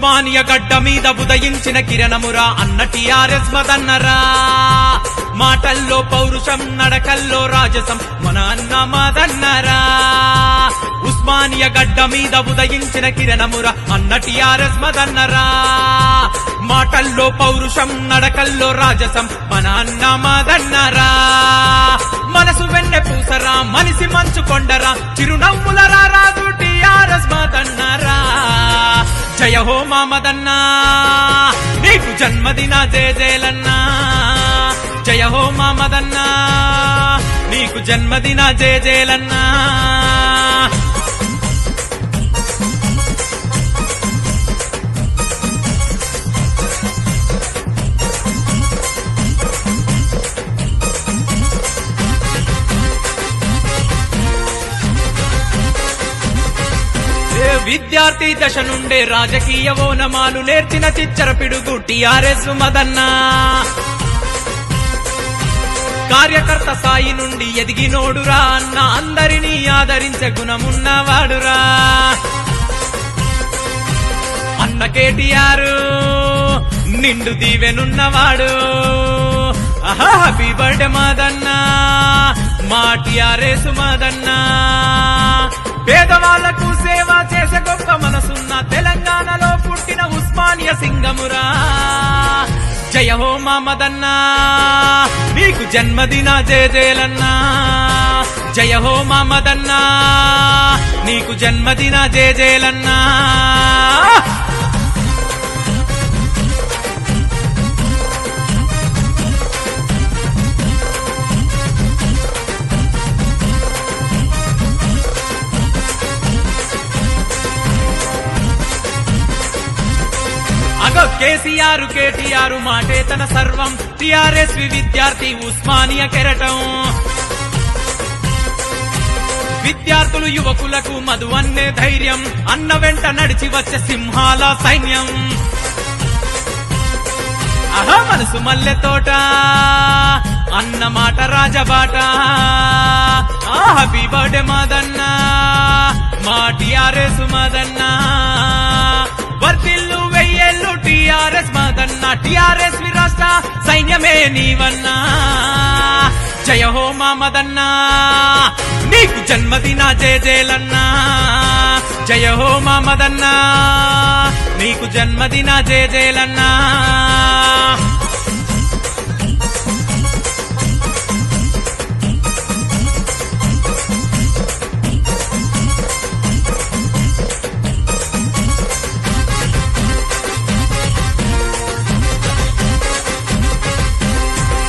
ఉస్మానియా గడ్డ మీద ఉదయించిన కిరణమురా అన్న టిఆర్ఎస్ మదన్నరా. మాటల్లో పౌరుషం నడకల్లో రాజసం మన అన్న మదన్నరా. ఉస్మానియా గడ్డ మీద ఉదయించిన కిరణమురా అన్న టిఆర్ఎస్ మదన్నరా. మాటల్లో పౌరుషం నడకల్లో రాజసం మన అన్న మదన్నరా. మనసు వెన్నె పూసరా మనిషి మంచు కొండరా చిరునవ్వులరా రాజు టిఆర్ఎస్ మదన్నరా. జయ హో మా మదన్నా నీకు జన్మదిన జయజయలన్నా. జయ హో మా మదన్నా నీకు జన్మదిన జయజయలన్నా. విద్యార్థి దశ నుండే రాజకీయ ఓనమాలు నేర్చిన చిచ్చర పిడుగు టిఆర్ఎస్ మదన్నా. కార్యకర్త స్థాయి నుండి ఎదిగినోడురా అన్న అందరినీ ఆదరించే గుణమున్నవాడురా అన్న కేటీఆర్. నిండు దీవెనున్నవాడు హ్యాపీ బర్త్డే మదన్నా మా టిఆర్ఎస్ మదన్నా. పేదవాళ్లకు సేవ చేసే గొప్ప మనసున్న తెలంగాణలో పుట్టిన ఉస్మానియా సింగమురా. జయ హో మా మదన్నా నీకు జన్మదిన జయజయలన్నా. జయ హో మా మదన్నా నీకు జన్మదిన జయజయలన్నా. కేసీఆర్ కేటీఆర్ మాటే తన సర్వం. టిఆర్ఎస్ విద్యార్థి ఉస్మానియా కెరటం. విద్యార్థులు యువకులకు మధు అన్నే ధైర్యం. అన్న వెంట నడిచి వచ్చే సింహాల సైన్యం. మనసు మల్లె తోట అన్న మాట రాజబాట. హ్యాపీ బర్త్డే మదన్నా మా టిఆర్ఎస్ మదన్నా. వర్తిల్లు వెయ్యేళ్ళు టిఆర్ఎస్ మదన్నా. టిఆర్ఎస్ రాష్ట్ర సైన్యమే నీవన్నా. జయ హో మా మదన్నా నీకు జన్మదిన జయజయలన్నా. జయ హో మా మదన్నా నీకు జన్మదిన జయజయలన్నా.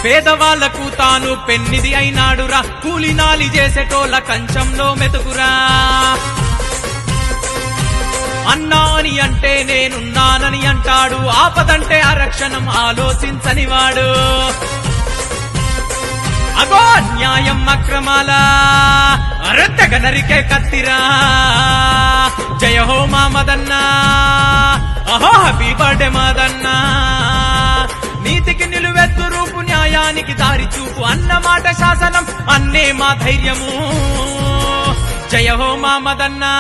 పేదవాళ్లకు తాను పెన్నిది అయినాడురా. కూలినాలి చేసేటోళ్ళ కంచంలో మెతుకురా. అన్నా అని అంటే నేనున్నానని అంటాడు. ఆపదంటే అరక్షణం ఆలోచించనివాడు. అగో అన్యాయం అక్రమాల అరత్తగ నరికే కత్తిరా. జయ హో మా మదన్నా హ్యాపీ బర్త్డే మదన్నా. నీతికి నిలువెత్తు రూపు న్యాయానికి దారి చూపు అన్న మాట శాసనం అన్నే మా ధైర్యము. జయ హో మా మదన్నా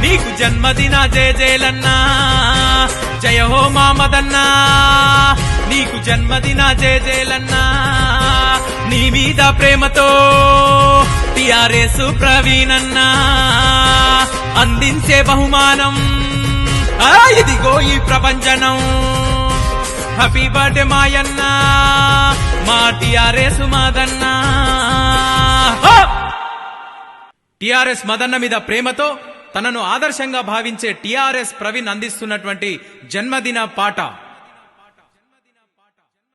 నీకు జన్మదిన జయజయలన్నా. జయ హో మా మదన్నా నీకు జన్మదిన జయజయలన్నా. నీ మీద ప్రేమతో టిఆర్ఎస్ ప్రవీణన్నా అందించే బహుమానం ఇదిగో ఈ ప్రపంచనం. హ్యాపీ బర్త్డే మాయన్నా మా టిఆర్ఎస్ మదన్నా. టిఆర్ఎస్ మదన్న మీద ప్రేమతో తనను ఆదర్శంగా భావించే టిఆర్ఎస్ ప్రవీణ్ అందిస్తున్నటువంటి జన్మదిన పాట.